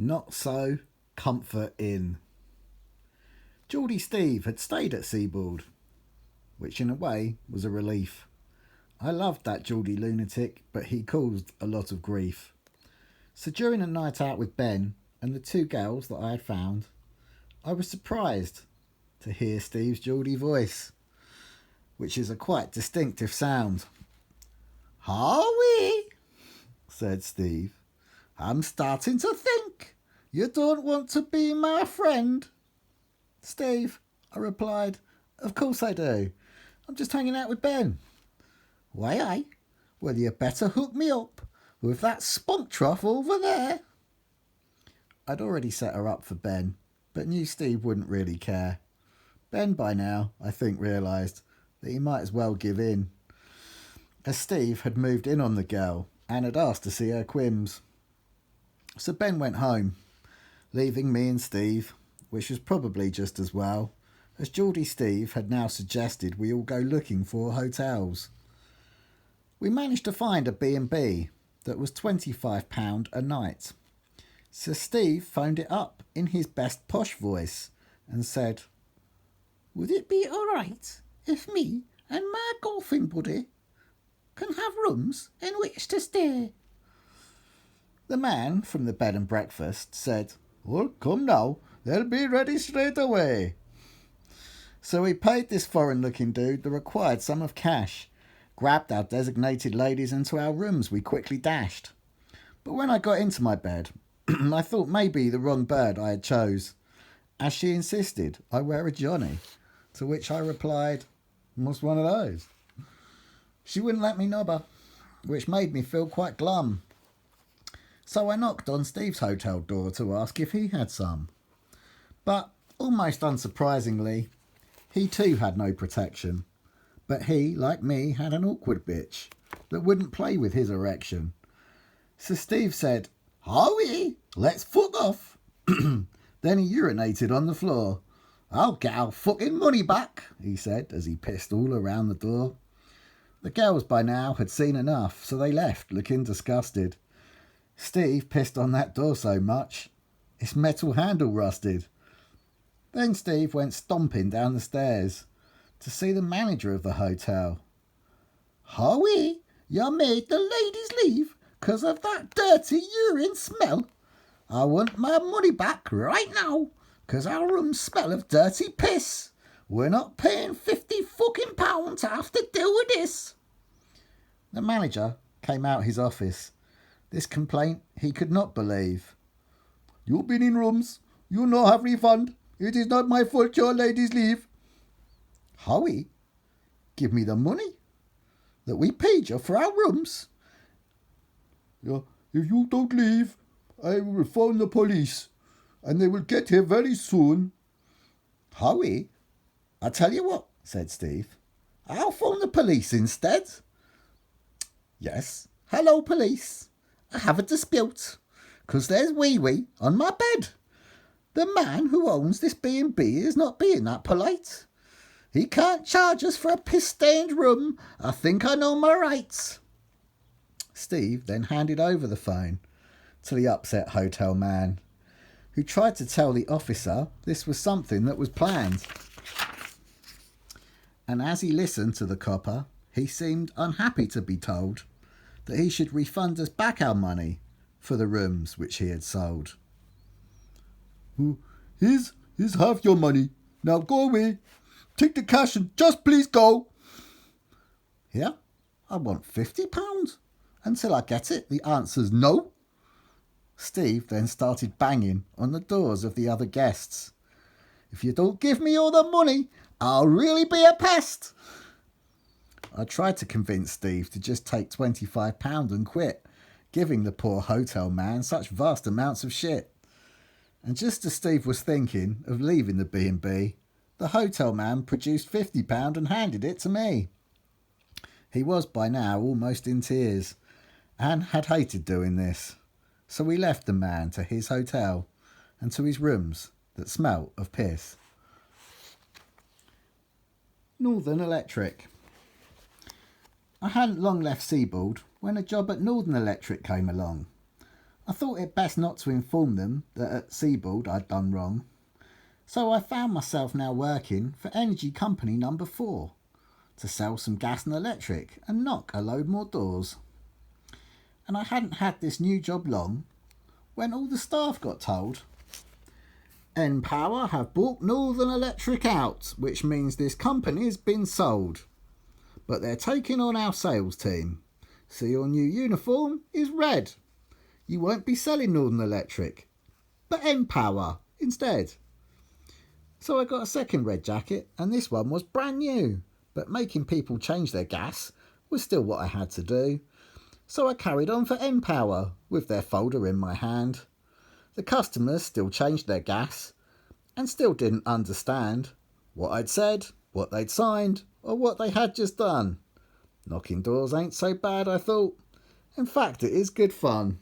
Not so Comfort Inn. Geordie Steve had stayed at Seaboard, which in a way was a relief. I loved that Geordie lunatic, but he caused a lot of grief. So during a night out with Ben and the two girls that I had found, I was surprised to hear Steve's Geordie voice, which is a quite distinctive sound. "Harvey," said Steve, "I'm starting to think you don't want to be my friend." "Steve," I replied, "of course I do. I'm just hanging out with Ben." "Why, well, you better hook me up with that spunk trough over there." I'd already set her up for Ben, but knew Steve wouldn't really care. Ben, by now, I think, realised that he might as well give in, as Steve had moved in on the girl and had asked to see her quims. So Ben went home, leaving me and Steve, which was probably just as well, as Geordie Steve had now suggested we all go looking for hotels. We managed to find a B&B that was £25 a night. So Steve phoned it up in his best posh voice and said, "Would it be all right if me and my golfing buddy can have rooms in which to stay?" The man from the bed and breakfast said, "Well, come now, they'll be ready straight away." So we paid this foreign-looking dude the required sum of cash, grabbed our designated ladies into our rooms we quickly dashed. But when I got into my bed, I thought maybe the wrong bird I had chose, as she insisted I wear a Johnny, to which I replied, "What's one of those?" She wouldn't let me knob her, which made me feel quite glum. So I knocked on Steve's hotel door to ask if he had some. But, almost unsurprisingly, he too had no protection. But he, like me, had an awkward bitch that wouldn't play with his erection. So Steve said, "Howie, let's fuck off." Then he urinated on the floor. "I'll get our fucking money back," he said as he pissed all around the door. The girls by now had seen enough, so they left, looking disgusted. Steve pissed on that door so much, its metal handle rusted. Then Steve went stomping down the stairs to see the manager of the hotel. "Howie, you made the ladies leave 'cause of that dirty urine smell. I want my money back right now, 'cause our rooms smell of dirty piss. We're not paying £50 to have to deal with this." The manager came out his office. This complaint he could not believe. "You've been in rooms. You no have refund. It is not my fault your ladies leave." "Howie, give me the money that we paid you for our rooms." "Yeah, if you don't leave, I will phone the police, and they will get here very soon." "Howie, I tell you what," said Steve. "I'll phone the police instead." "Yes, hello police. I have a dispute, 'cause there's wee-wee on my bed. The man who owns this B&B is not being that polite. He can't charge us for a piss-stained room. I think I know my rights." Steve then handed over the phone to the upset hotel man, who tried to tell the officer this was something that was planned. And as he listened to the copper, he seemed unhappy to be told that he should refund us back our money for the rooms which he had sold. Here's half your money. Now go away. Take the cash and just please go." "Here, I want £50. Until I get it, the answer's no." Steve then started banging on the doors of the other guests. "If you don't give me all the money, I'll really be a pest." I tried to convince Steve to just take £25 and quit, giving the poor hotel man such vast amounts of shit. And just as Steve was thinking of leaving the B&B, the hotel man produced £50 and handed it to me. He was by now almost in tears and had hated doing this. So we left the man to his hotel and to his rooms that smelt of piss. Northern Electric. I hadn't long left Seaboard when a job at Northern Electric came along. I thought it best not to inform them that at Seaboard I'd done wrong. So I found myself now working for Energy Company number 4 to sell some gas and electric and knock a load more doors. And I hadn't had this new job long when all the staff got told, N-Power have bought Northern Electric out, which means this company's been sold. But they're taking on our sales team, so your new uniform is red. You won't be selling Northern Electric, but N-Power instead. So I got a second red jacket, and this one was brand new, but making people change their gas was still what I had to do. So I carried on for N-Power with their folder in my hand. The customers still changed their gas and still didn't understand what I'd said, what they'd signed, or what they had just done. Knocking doors ain't so bad, I thought. In fact, it is good fun.